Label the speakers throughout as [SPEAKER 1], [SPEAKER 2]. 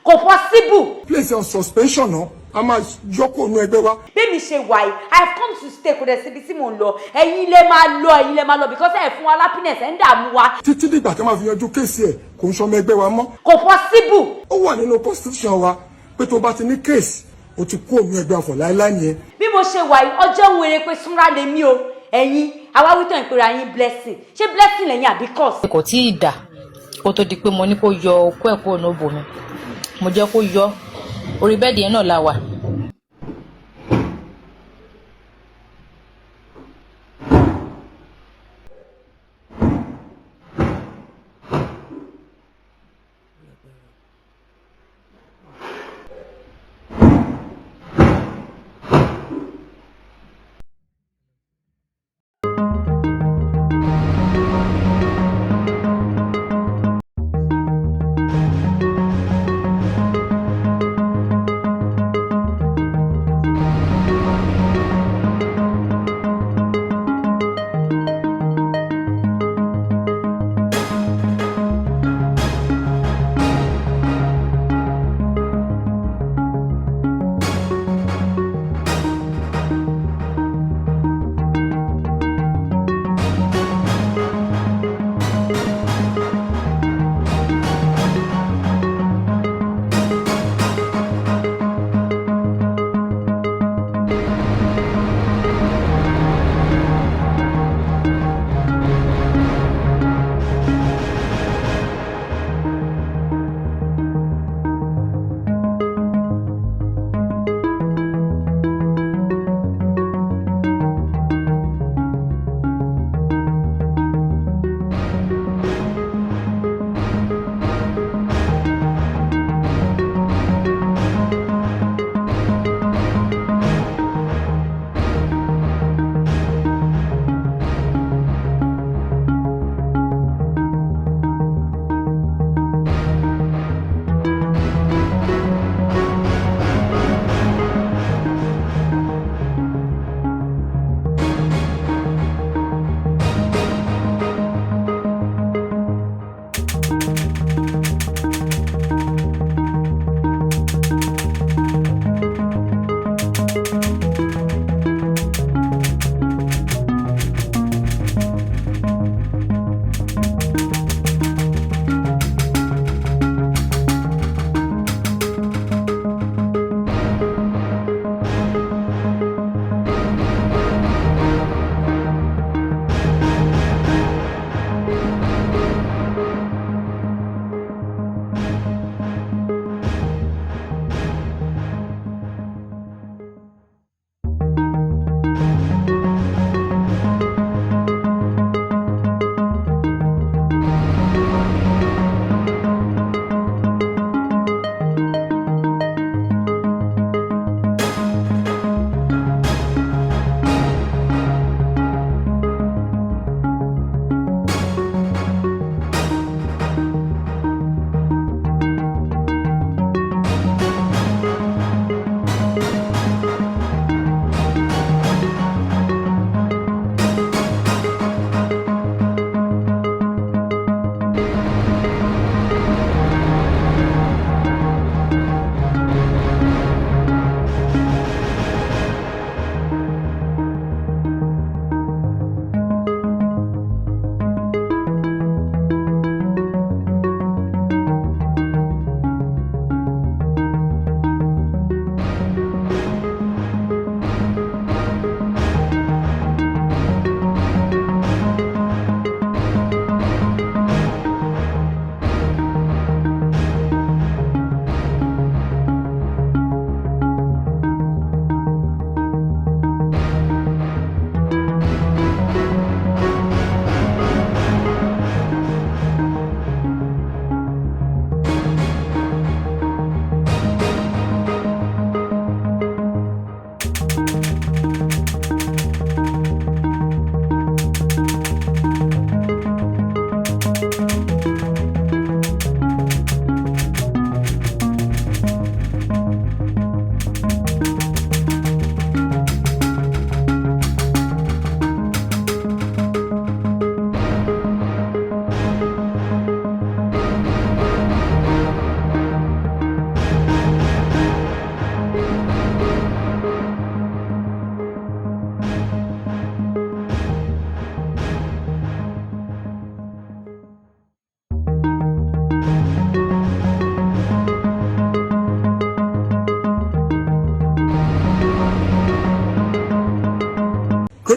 [SPEAKER 1] Kò possible.
[SPEAKER 2] Place on suspension no. A máa yọkọ nu ẹgbẹ́ wa.
[SPEAKER 1] Bí mi ṣe wà yìí, I have come to stay kò dẹ̀ síbi tí mò ń lọ. Ẹ̀yin lè máa lọ because ẹ fún wa happiness ẹ ń dààmú wa.
[SPEAKER 2] Títí dìgbà tí a máa fi yanjú kéèsì ẹ̀ kò ń sọmọ ẹgbẹ́ wa mọ́.
[SPEAKER 1] Kò possible.
[SPEAKER 2] Ó wà nínú constitution wa pé tó bá ti ní kéèsì o ti kú òun ẹgbẹ́ afọ̀ láíláí nìyẹn.
[SPEAKER 1] Bí mo ṣe wà yìí, ọjọ́ wèrè pé súnra lè mí o. Ẹ̀yin àwa wí tán ìpera yín blessing. Ṣé blessing lẹ́yìn àbí curse?
[SPEAKER 3] Kò tí ì dà kó tó di pé mo ní kó yọ okó ẹ̀ kúrò nóbò mi. Mo jẹ́ kó yọ orí bẹ́ẹ̀dì yẹn náà la wà.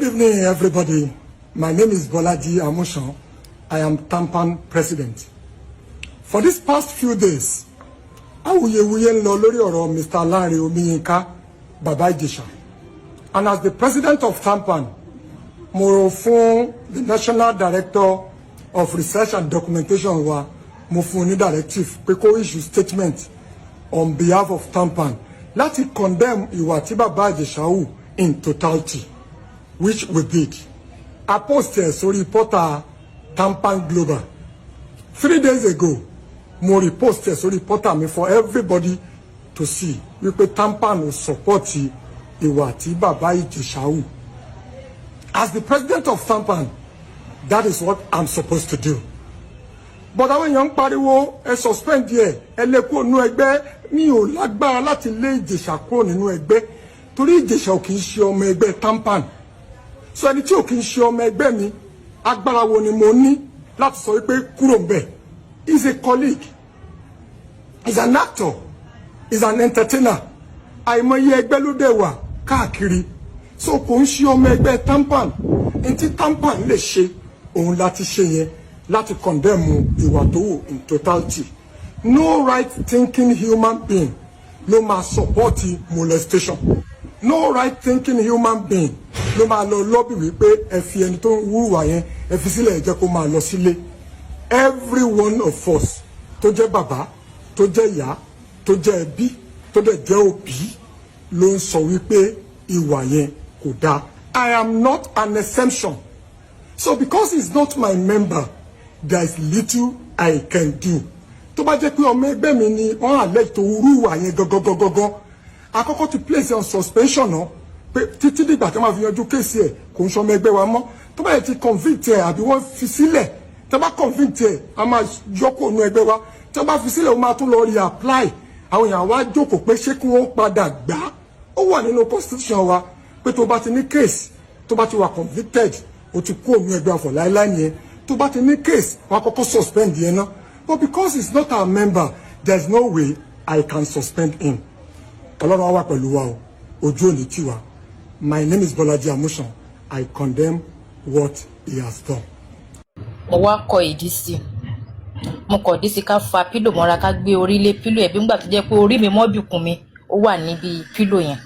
[SPEAKER 2] Good evening, everybody. My name is Bolaji Amusan. I am Tampan president. For these past few days, awuyewuye ń lọ lórí ọ̀rọ̀ Mr. Lanre Omiyinka Baba Ijesha. And as the president of Tampan, mo rò fún the National Director of Research and Documentation wa mo fún ní directive pé kó issue statement on behalf of Tampan láti condemn ìwà tí Baba Ijesha hù in totality, which we did. I posted sórí portal Tampan Global 3 days ago. Mo reposted sórí portal mi for everybody to see. Wípé Tampan will support ìwà tí Baba Ijesha hù. As the president of Tampan, that is what I'm supposed to do. But àwọn èèyàn ń pariwo ẹ suspend díẹ̀ ẹ lé kúrò nínú ẹgbẹ́. Mi ò lágbára láti lé Ijesha kúrò nínú ẹgbẹ́ torí Ijesha ò kì í ṣe ọmọ ẹgbẹ́ Tampan. So ẹni tí ò kì í ṣe ọmọ ẹgbẹ́ mi agbára wo ni mo ní láti sọ wípé kúrò ńbẹ̀. He's a colleague, he's an actor, he's an entertainer. Àìmọye ẹgbẹ́ ló dẹ̀ wà káàkiri. So kò ń ṣe ọmọ ẹgbẹ́ Tampan. N tí Tampan lè ṣe òun láti ṣe yẹn láti condemn ìwà tó wù in totality. No right thinking human being ló máa support molestation. No right thinking human being ló máa lọ lobby wípé ẹ fi ẹni tó ń wúwà yẹn ẹ fi sílẹ̀ ẹ jẹ́ kó máa lọ sílé. Every one of us tó jẹ́ bàbá tó jẹ́ ìyá tó jẹ́ ẹbí tó dẹ̀ jẹ́ òbí ló ń sọ wípé ìwà yẹn kò dáa. I am not an exemption. So because he's not my member, there is little I can do. Tó bá jẹ́ pé ọmọ ẹgbẹ́ mi ni wọ́n àlẹ́ tó rú ìwà yẹn gangan àkọ́kọ́ ti place on suspension náà pé títí dìgbà tí wọ́n máa fi yanjú kéèsì ẹ̀ kò ń sọ ọmọ ẹgbẹ́ wa mọ́. Tó bá yẹ ti convict ẹ̀ àbí wọ́n fi sílẹ̀ tó bá convict ẹ̀ a máa yọkọ̀ nínú ẹgbẹ́ wa tó bá fi sílẹ̀ ó máa tún lọ reapply. Àwọn èèyàn wá jókòó pé ṣé kí wọ́n padà gbà á. Ó wà nínú constitution wa pé tó bá ti ní case tó bá ti wà convicted ó ti kú òun ẹgbẹ́ àfọ̀ láíláí yẹn. Tó bá ti ní case wọ́n á kọ́kọ́ suspend yẹn náà. But because he's not our member, there's no way I can suspend him. Ọlọ́run á wà pẹ̀lú wa o, ojú ò ní tì wá. My name is Bolaji Amusan. I condemn what he has done.
[SPEAKER 3] Mo wá kọ ìdí sí. Mo kọ ìdí sí ká fa pílò mọ́ra ká gbé orí lé pílò ẹ̀ bí ńgbà tó jẹ́ pé orí mi mọ́bìkún mi ó wà níbi pílò yẹn.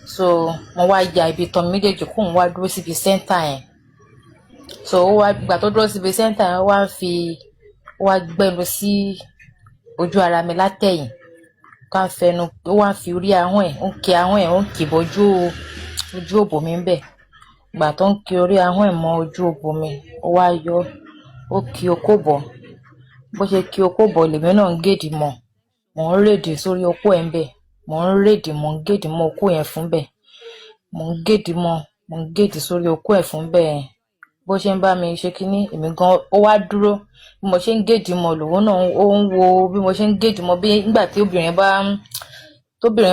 [SPEAKER 3] So mo wá ya ibi tán méjèèjì kó ń wá dúró síbi center yẹn. So ó wá gbà tó dúró síbi center yẹn ó wá gbẹnu sí ojú ara mi látẹ̀yìn. Ká fẹnu ó wá fi orí ahọ́n ẹ̀ ń kí ahọ́n ẹ̀ ń kì bọ́jú ojú òbò mi ń bẹ̀. Gbà tó ń kí orí ahọ́n ẹ̀ mọ́ ojú òbò mi ó wá yọ ó kí okó bọ̀. Bó ṣe kí okó bọ̀ lèmi náà ń gèdì mọ́. Mò ń rèdì sórí okó ẹ̀ ń bẹ̀. Mò ń rèdì mò ń gèdì mọ́ okó yẹn fún bẹ̀. Mò ń gèdì mọ́ mò ń gèdì sórí okó ẹ̀ fún bẹ̀. Bó ṣe ń bá mi ṣe kíní èmi gan ó wá dúró bí mo ṣe ń gèdì mọ́ lòun náà ó ń wo bí mo ṣe ń gèdì mọ́ bí nígbà tí obìnrin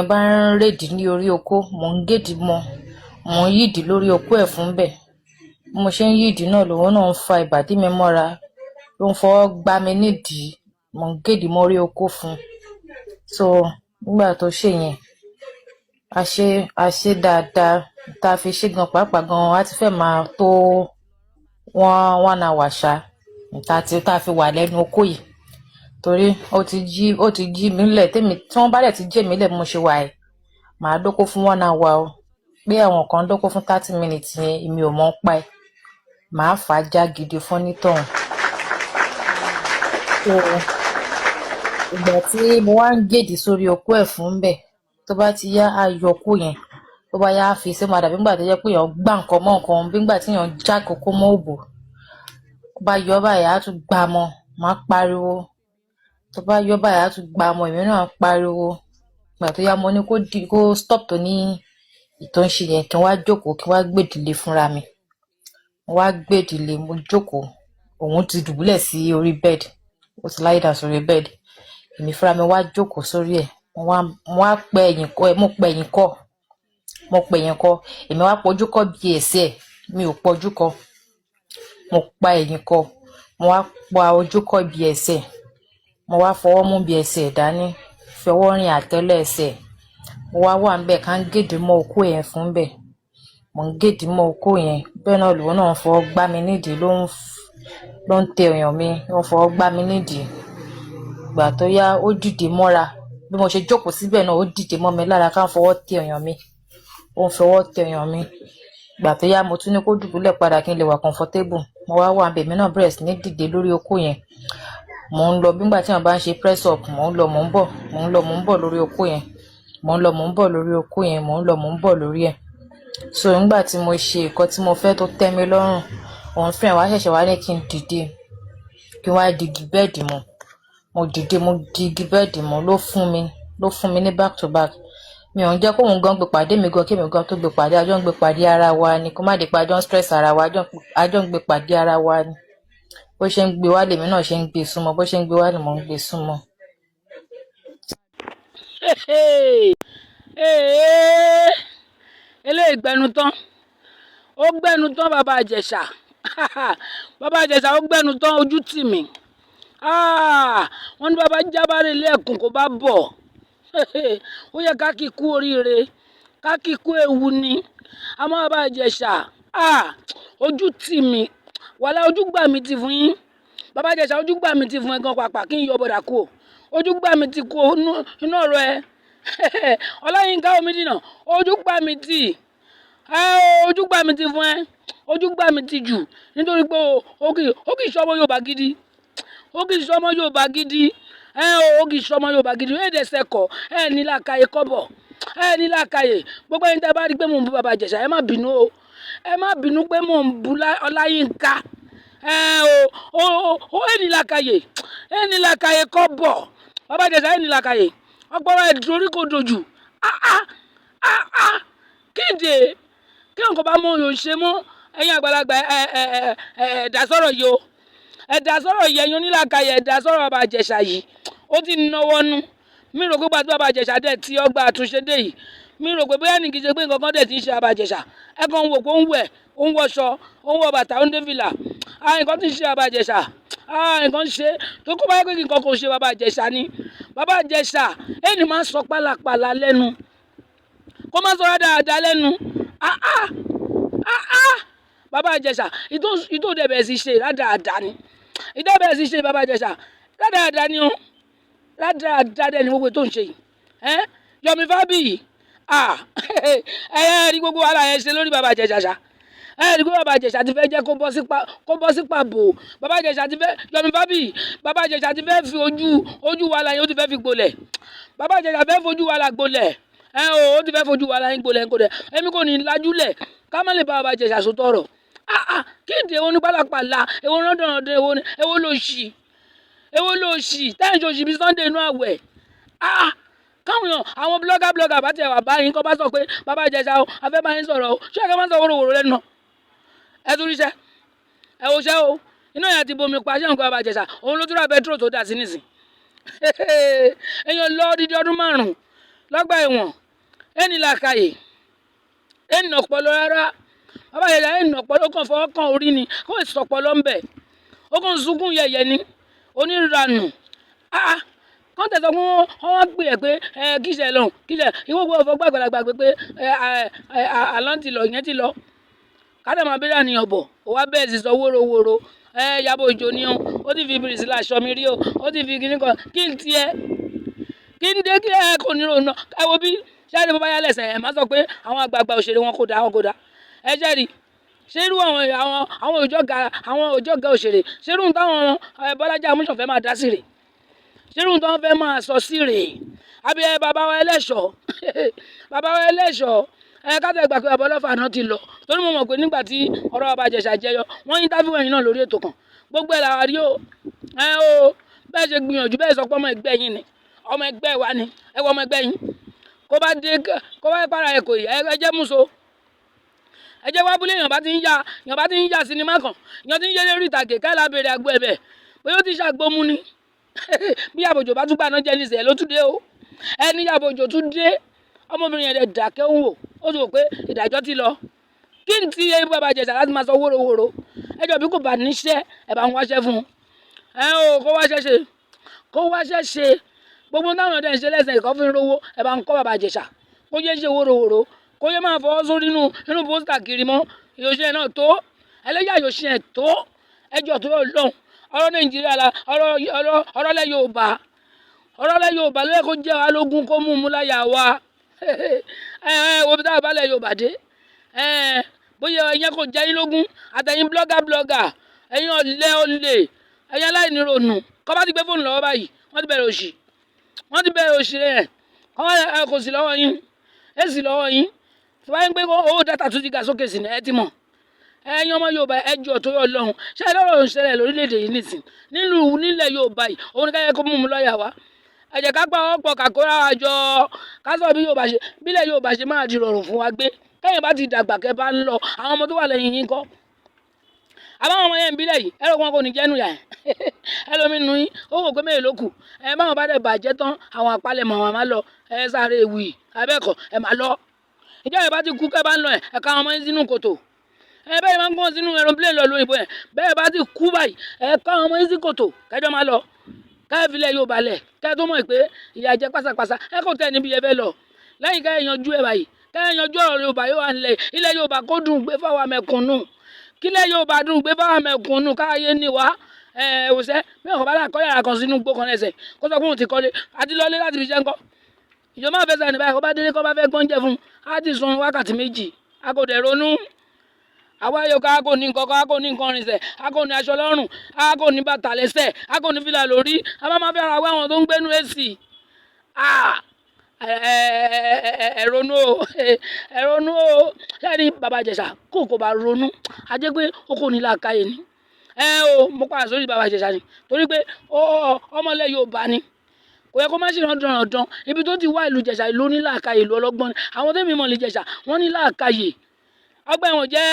[SPEAKER 3] bá ń rèdì ní orí okó mò ń gèdì mọ́ mò ń yídì lórí okó ẹ̀ fún bẹ̀. Bí mo ṣe ń yídì náà lòun náà ń fa ìbàdí mi mọ́ra ló ń fọwọ́ gbá mi nídìí mò ń gèdì mọ́ orí okó fún. So nígbà tó ṣe yẹn a ṣe dáadáa tá a fi ṣe gan pàápàá gan a ti fẹ́ máa tó one hour ṣá tá a fi wà lẹ́nu okó yìí torí ó ti jí mi lẹ̀ tí wọ́n bá dẹ̀ ti jẹ́ mi lẹ̀ mo ṣe wà ẹ̀ màá dóko fún 1 hour o pé àwọn kan dóko fún 30 minutes yẹn èmi ò mọ̀ ń pa ẹ̀ màá fà á já gidi fún nítọ̀hún. Ìgbà tí mo wá ń gèdì sórí okó ẹ̀ fún bẹ̀ tó bá ti yá ayọ̀ okó yẹn tó bá yá fi ṣe máa dàbí nígbà tó jẹ́ pé èèyàn gbá nǹkan mọ́ nǹkan bí nígbà tí èèyàn já kókó mọ́ òbò tó bá yọ báyìí á tún gbá mọ́ máa pariwo tó bá yọ báyìí á tún gbá mọ́ èmi náà pariwo. Ìgbà tó yá mo ní kó stop tó ní ìtọ́ ń ṣe yẹn kí n wá jókòó kí n wá gbèdìlé fúnra mi. Mo wá gbèdìlé mo jókòó òun ti dùbúlẹ̀ sí orí bed ó ti lie down sórí bed èmi fúnra mi wá jókòó sórí ẹ̀ mo wá pẹ ẹ̀yìn kọ́ mo pẹ ẹ̀yìn kọ́ èmi wá pọ̀jú kọ́ bí ẹsẹ̀ mi ò pọ̀jú kọ́ mo pa ẹ̀yìn kọ́ mo wá pa ojú kọ́ bí ẹsẹ̀ mo wá fọwọ́ mú bí ẹsẹ̀ dání fi ọwọ́ rìn àtẹ́lẹ̀ ẹsẹ̀ mo wá wà ńbẹ̀ ká ń gèdè mọ́ okó yẹn fún bẹ̀ mò ń gèdì mọ́ okó yẹn bẹ́ẹ̀ náà lòun náà fọwọ́ gbá mi nídìí ló ń tẹ èèyàn mi ó fọwọ́ gbá mi nídìí ìgbà tó yá ó dìde mọ́ra bí mo ṣe jókòó síbẹ̀ náà ó dìde mọ́ mi lára ká fọwọ́ tẹ èèyàn mi ó ń fọwọ́ tẹ èèyàn mi ìgbà tó yá mo tún ní kó dùbúlẹ̀ padà kí n lè wà comfortable mo wà bèmí náà bẹ̀rẹ̀ sí ní dìde lórí okó yẹn mò ń lọ nígbà tí wọn bá ń ṣe press up mò ń lọ mò ń bọ̀ lórí okó yẹn mò ń lọ mò ń bọ̀ lórí okó yẹn mò ń lọ mò ń bọ̀ lórí ẹ̀ so nígbà tí mo ṣe nǹkan tí mo fẹ́ tó tẹ́ mi lọ́rùn òun fẹ́ràn wá ṣẹ̀ṣẹ̀ wá ní kí n dìde kí n wá digi bẹ́ẹ̀dì mọ́ mo dìde mo digi bẹ́ẹ̀dì mọ́ ló fún mi ní back to back mi ò ń jẹ́ kóun gan gbé pàdé mi gan kémi gan tó gbé pàdé àjọ ń gbé pàdé ara wa ni kó má di pa àjọ ń stress ara wa àjọ ń gbé pàdé ara wa ni bó ṣe ń gbé wá lèmi náà ṣe ń gbé súnmọ́ bó ṣe ń gbé wá ni mò ń gbé súnmọ́.
[SPEAKER 4] eléyìí gbẹnu tán ó gbẹnu tán bàbá Ìjẹ̀ṣà bàbá Ìjẹ̀ṣà ó gbẹnu tán ojú tì mí wọ́n ní bàbá jábárẹ̀ ilé ẹ̀kún kó bá bọ̀ ó yẹ ká kí kú oríire ká kí kú ewu ni àmọ́ bàbá Ìjẹ̀ṣà ojú tì mí wàlá ojú gbà mí ti fún yín bàbá Ìjẹ̀ṣà ojú gbà mí ti fún ẹ gan pàpà kí n yọ bọ̀dà kú ojú gbà mí ti kú inú ọ̀rọ̀ ẹ Ọláyínká Omídìnà ojú gbà mí ti ojú gbà mí ti fún ẹ ojú gbà mí ti jù nítorí pé ó kì í ṣọmọ Yorùbá gidi ó kì í ṣọmọ Yorùbá gidi ó kì í ṣọmọ Yorùbá gidi èdè sẹkọ ní làákàyè kọ́bọ̀ ní làákàyè gbogbo ẹni tẹ́ bá rí pé mò ń bú bàbá Ìjẹ̀ṣà ẹ má bínú o ẹ má bínú pé mò ń bú Ọláyínká ó ní làákàyè kọ́bọ̀ bàbá Ìjẹ̀ṣà ní làákàyè ọpọlọ ẹdùn orí kò dojú kéde kí nǹkan bá mọ òyò ṣe mọ ẹ̀yin àgbàlagbà ẹ̀dá sọ̀rọ̀ yìí o ẹ̀dá sọ̀rọ̀ yìí ẹ̀yin onílàkàyè ẹ̀dá sọ̀rọ̀ bàbá Ìjẹ̀ṣà yìí ó ti náwó nú mi rò pé gbàtí bàbá Ìjẹ̀ṣà dẹ̀ tí ọgbà àtúnṣe dé yìí mi rò pé bóyá ní kì í ṣe pé nǹkan kan dẹ̀ ti ń ṣe bàbá Ìjẹ̀ṣà ẹ kàn ń wò pé ó ń wẹ̀ ó ń wọṣọ ó ń wọ bàtà ó ń dé fìlà nǹkan ti ń ṣe bàbá Ìjẹ̀ṣà nǹkan ṣe tó kó báyìí pé kí nǹkan kò ṣe bàbá Ìjẹ̀ṣà ni bàbá Ìjẹ̀ṣà ẹni máa ń sọ pálapàla lẹ́nu kó má sọ dáadáa lẹ́nu bàbá Ìjẹ̀ṣà ìtò dẹ̀bẹ̀ sí ṣe dáadáa ni ìdẹ́bẹ̀ sí ṣe bàbá Ìjẹ̀ṣà dáadáa ni ó dáadáa ni gbogbo tó ń ṣe yìí Yomi Fabiyi rí gbogbo wàhálà yẹn ṣe lórí bàbá Ìjẹ̀ṣà ṣá rí gbogbo bàbá Ìjẹ̀ṣà ti fẹ́ jẹ́ kó bọ́ sí pàbò bàbá Ìjẹ̀ṣà ti fẹ́ Yomi Fabiyi bàbá Ìjẹ̀ṣà ti fẹ́ fi ojú wàhálà yẹn ó ti fẹ́ fi gbolẹ̀ bàbá Ìjẹ̀ṣà fẹ́ fojú wàhálà gbolẹ̀ ó ti fẹ́ fojú wàhálà yẹn gbolẹ̀ èmi kò ní lajúlẹ̀ ká má lè bá bàbá Ìjẹ̀ṣà sọ tọrọ kéde èwo ní pálapàla èwo rọ́ndọ̀rọ̀dọ̀ èwo ló ṣì tẹ́ǹṣì òṣì bíi Sunday inú àwẹ̀ káwọn èèyàn àwọn blogger bá tẹ̀ wà báyìí kọ́ bá sọ pé bàbá Ìjẹ̀ṣà o afẹ́ báyìí sọ̀rọ̀ o ṣé ẹ̀ka máa ń sọ wòròwòrò lẹ́nu náà ẹ tún ríṣẹ́ ẹ wò ṣẹ́ o iná yẹn ti bomi pa ṣé nǹkan bàbá Ìjẹ̀ṣà òun ló tún ra bẹtiró tó dà sí nìsín èèyàn lọ dídí ọdún 5 lọ́gbà ẹ̀wọ̀n ẹni làkàyè ẹni ọ̀pọ̀lọ rárá bàbá Ìjẹ̀ṣà ẹni ọ̀pọ̀lọ kan fọwọ́ kan orí ni kó ìsọpọlọ ń bẹ̀ ó kàn sunkún yẹ̀yẹ̀ ni oníranù kọ́ńtà sọ fún wọn pè é pé kíṣẹ̀ lọ kíṣẹ̀ ìwọ gbọ́ fọgbà àgbàlagbà pé àlọ́ ti lọ ìyẹn ti lọ kádà máa bẹ́rẹ̀ àníyàn bọ̀ ó wá bẹ́ẹ̀ sì sọ wórówóró Ìyábọ̀ Òjó ni ó ti fi bìrìsì láṣọ mi rí o ó ti fi kíní kan kí n tiẹ̀ kí n dé kí kò ní ronú ẹ wo bí ṣáàdì bó bá yá lẹ́sẹ̀ ẹ̀ má sọ pé àwọn àgbààgbà òṣèré wọn kò dá ẹ jẹ́rìí ṣé irú àwọn òjọ́ga òṣèré ṣé irú táwọn Bọ́lájí Amúsàn fẹ́ máa dá sí rè ṣé irú táwọn fẹ́ máa sọ sí rè àbí bàbá wa ẹlẹ́ṣọ̀ káàtà ìgbà pé Ọlọ́fà náà ti lọ torí mo mọ̀ pé nígbà tí ọ̀rọ̀ bàbá Ìjẹ̀ṣà jẹyọ wọ́n yín tábìlì ẹ̀yìn náà lórí ètò kan gbogbo ẹ̀ làwárí o bẹ́ẹ̀ ṣe gbìyànjú bẹ́ẹ̀ sọ pé ọmọ ẹgbẹ́ yín ni ọmọ ẹgbẹ́ wa ni ẹ wọ ọmọ ẹgbẹ́ yín kó bá para ẹ̀ kò yẹ ẹ jẹ́ múso ẹ jẹ́ wábúlé èèyàn bá ti ń ya sinimá kan èèyàn ti ń yé lórí ìtàgé káyọ̀ lábẹ́rẹ́ àgbo ẹ̀bẹ̀ pé ó ti ṣàgbọ́mú ni bí Ìyábọ̀ Òjó bá tún gbaná jẹ́ níṣẹ́ ló tún dé o ẹni Ìyábọ̀ Òjó tún dé ọmọbìnrin yẹn dẹ̀ dàkẹ́ ń wò ó ti wò pé ìdájọ́ ti lọ kí n ti bàbá Ìjẹ̀ṣà láti máa sọ wórówóró ẹjọ́ bí kò bá níṣẹ́ ẹ̀ bá ń wáṣẹ́ fún un kó wáṣẹ́ ṣe gbogbo táwọn ọ̀dọ́ ìṣe lẹ́sẹ̀ ìkọ́ fi ń rówó ẹ̀ bá ń kọ́ bàbá Ìjẹ̀ṣà kó jẹ́ ṣe wórówóró kó yẹ máa fọwọ́ sórí inú pósítà kiri mọ́ ìyòṣẹ́ náà tó ẹlẹ́yà ìyòṣẹ́ tó ẹjọ́ tó yọ lọ́hùn ọ̀rọ̀ Nàìjíríà la ọ̀rọ̀ lẹ́ Yorùbá ló yẹ kó jẹ́ wa lógún kó mú un láyà wa wo bí táwọn balẹ̀ Yorùbá dé bóyá ẹ̀yẹn kò jẹ́ yín lógún àtẹ̀yìn blọ́gà ẹ̀yin ọ̀lẹ́ ẹ̀yin aláìnírònú kọ́ bá ti gbé fóònù lọ́wọ́ báyìí wọ́n ti bẹ̀rẹ̀ òṣì rẹ̀ kò sí lọ́wọ́ yín èsì lọ́wọ́ yín tí wọ́n ń gbé owó dátà tún ti ga sókè sí ni ẹ ti mọ̀ ẹ̀yin ọmọ Yorùbá ẹjọ́ tó yọ lọ́hùn ṣé ẹ lọ́rọ̀ ìṣẹ̀lẹ̀ lórílẹ̀‐èdè yìí nìsín nílẹ̀ Yorùbá yìí òun ni káyọ̀ kó mú un lọ́ọ̀yà wá ẹ jẹ́ ká pa ọ̀pọ̀ kàkóra wa jọ ká sọ bílẹ̀ Yorùbá ṣe máa di rọrùn fún wa gbé kẹ́yìn bá ti dàgbà kẹ́ bá ń lọ àwọn ọmọ tó wà lẹ́yìn yín kọ́ àbáwọn ọmọ yẹn ń bílẹ̀ yìí ẹ̀rọ wọn kò ní jẹ́nu yà ẹlòmínú yín ó wò pé mélòó kù báwọn bá dẹ̀ bàjẹ́ tán àwọn àpalẹ̀mọ̀ àwọn máa lọ sáré ewì abẹ́ẹ̀kọ́ máa lọ ìjọba ìbá ti kú kẹ́ bá ń lọ ká ọmọ yín sínú kòtò bẹ́ẹ̀ máa ń gbọ́n sínú aeroplane lọ lóyìnbó bẹ́ẹ̀ bá ti kú báyìí ká ọmọ yín sí kòtò kẹjọ máa lọ káyọ̀filẹ̀ Yorùbá lẹ̀ kẹ́ tó mọ̀ pé ìyà jẹ́ pásápásá kò tẹ̀ níbi yẹn fẹ́ lọ lẹ́yìn ká yanjú báyìí ká yanjú ọ̀rọ̀ Yorùbá yóò wà nílẹ̀ ilẹ̀ Yorùbá kó dùn gbé fáwọn mẹ̀kúnnù kílẹ̀ Yorùbá dùn gbé fáwọn mẹ̀kúnnù káyé ní wa òṣẹ́ mẹ́kàn bá kọ́ yàrá kan sínú gbó kan lẹ́sẹ̀ kó sọ pé òun ti kọ́lé àti lọ́lé láti fi ṣẹ́ ńkọ́ ìjọba fẹ́ sẹ́ni báyìí kó bá délé kó bá fẹ́ gbọ́njẹ fún á ti sun wákàtí 2 a kò dẹ̀ ronú àwa yóò ká kò ní nǹkan kò ní nǹkan rìnsẹ̀ a kò ní aṣọ lọ́rùn a kò ní bàtà lẹ́sẹ̀ a kò ní fìlà lórí a máa fẹ́ ara wá àwọn tó ń gbénu èsì ẹ̀rọnú o ṣáàrí bàbá Ìjẹ̀ṣà kò bá ronú a jẹ́ pé ó kò ní làákàyè ni mo padà sórí bàbá Ìjẹ̀ṣà ni torí pé ọmọlẹ̀ Yorùbá ni kò yẹ kó má ṣe rán ibi tó ti wá ìlú Ìjẹ̀ṣà ìlú ní làákàyè ìlú ọlọ́gbọ́n ni àwọn tẹ́mi mọ̀ ní Ìjẹ̀ṣà wọ́n ní làákàyè ọgbà ẹ̀wọ̀n jẹ́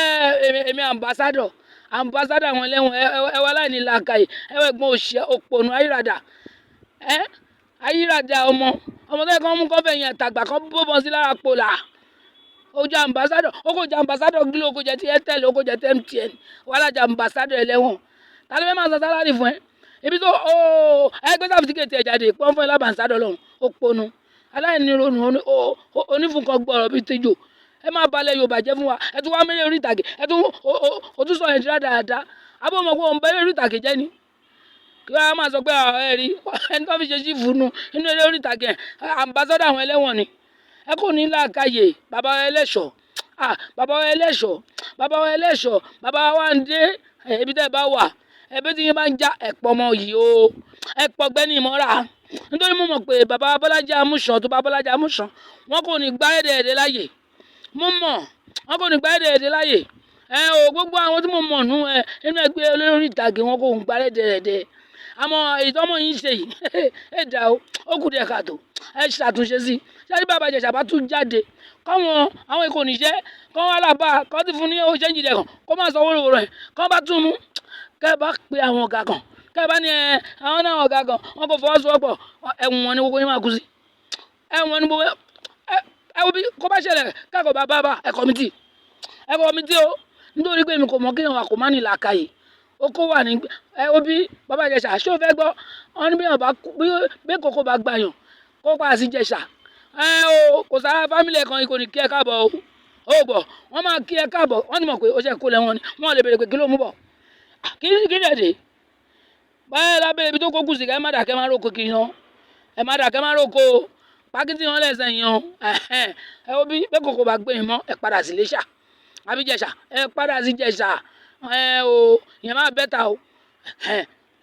[SPEAKER 4] èmi ambassador àwọn ẹlẹ́wọ̀n ẹwà láìní làákàyè ẹwà ẹ̀gbọ́n òṣìṣẹ́ òpònú ayírádà ọmọ tó yẹ kó mú kọ́fẹ́ yẹn tàgbà kan bóbọn sí lára pòlà ó jẹ́ ambassador ó kò jẹ́ ambassador Glo ó kò jẹ́ ti Airtel ó kò jẹ́ ti MTN wàhálà jẹ́ ambassador ẹlẹ́wọ̀n ta ló fẹ́ máa san sálárì fún ẹ ibi tó ẹgbẹ́ sàfisikẹ́tì ẹ̀ jáde pọ́n fún ẹ lábàǹsádọ̀ lọ́hùn òpònú aláìnírònú onífúnkọ́ gbọ́rọ̀ bíi tijọ́ ẹ máa balẹ̀ Yorùbá jẹ́ fún wa ẹ tún wá mẹ́lẹ̀ orí ìtàgé ẹ tún sọ Nàìjíríà dáadáa abọ́ ọmọ pé òun bẹ́ẹ̀ orí ìtàgé jẹ́ ni kí wọ́n máa sọ pé ẹ rí ẹni tó fi ṣe sífù inú eré orí ìtàgé ambassador àwọn ẹlẹ́wọ̀n ni ẹ kò ní làákàyè bàbá wa ń dé ibi tẹ́ ẹ bá wà ẹbí tí yín bá ń já ẹ̀pọ̀ ọmọ yìí o ẹ̀pọ̀ gbẹ́ni ìmọ̀ra nítorí mo mọ̀ pé bàbá Bọ́lájí Amúsàn tó bá Bọ́lájí Amúsàn wọn kò ní gbá èdè láyè mo mọ̀ wọn kò ní gbá èdè láyè gbogbo àwọn tí mo mọ̀ nú inú ẹgbẹ́ olórí ìtàgé wọn kò ń gbá èdè àmọ́ ìtọ́mọ̀ yín ṣe yìí ẹ̀dá ó kù díẹ̀ káàtó ẹ ṣàtúnṣe sí ṣáàrí bàbá Ìjẹ̀ṣà bá tún jáde káwọn àwọn èkó níṣẹ́ kọ́ wọn alábà kọ́ ti fún ní oúnjẹ ìjìnlẹ̀ kan kó má sọ wóró rẹ̀ kọ́ bá tún mú kẹ́ bá pe àwọn ọ̀gá kan kẹ́ bá ní àwọn náà ọ̀gá kan wọn kò fọwọ́sowọ́pọ̀ ẹ̀wọ̀n wọn ni gbogbo yín máa kú sí ẹ̀wọ̀n ni gbogbo ẹ̀wọ̀n bí kó bá ṣẹlẹ̀ kẹ́kọ̀ọ́ bá ẹ̀kọ́ mi tí o nítorí pé mi kò mọ̀ kéèyàn wà kó má ní làákàyè ó kó wà ní bí bàbá Ìjẹ̀ṣà ṣó fẹ́ gbọ́ wọn ní bí kòkó bá gbàyàn kó pa sí Ìjẹ̀ṣà kò sára fámìlì kan kò ní kí ẹ káàbọ̀ o gbọ́ wọ́n máa kí ẹ káàbọ̀ wọ́n ti mọ̀ pé ó ṣe kó lẹ́wọ̀n ni wọ́n lè béèrè pé kí ló mú bọ̀ kí lè dé báyọ̀ lábẹ́ ibi tó kó kù sí ká ẹ má dàkẹ́ má róko kiri náà ẹ má dàkẹ́ má róko pákítì wọn lẹ́sẹ̀ yan bí bẹ́ẹ̀ kòkó bá gbé yín mọ́ ẹ padà sí Iléṣà àbí Ìjẹ̀ṣà ẹ padà sí Ìjẹ̀ṣà ìyẹn máa bẹ́ta o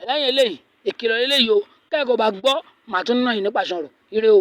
[SPEAKER 4] lẹ́yìn eléyìí ìkìlọ̀ eléyìí o kẹ́kọ̀ọ́ bá gbọ́ màá tún náà yìí nípa ṣọ̀rọ̀ ire o.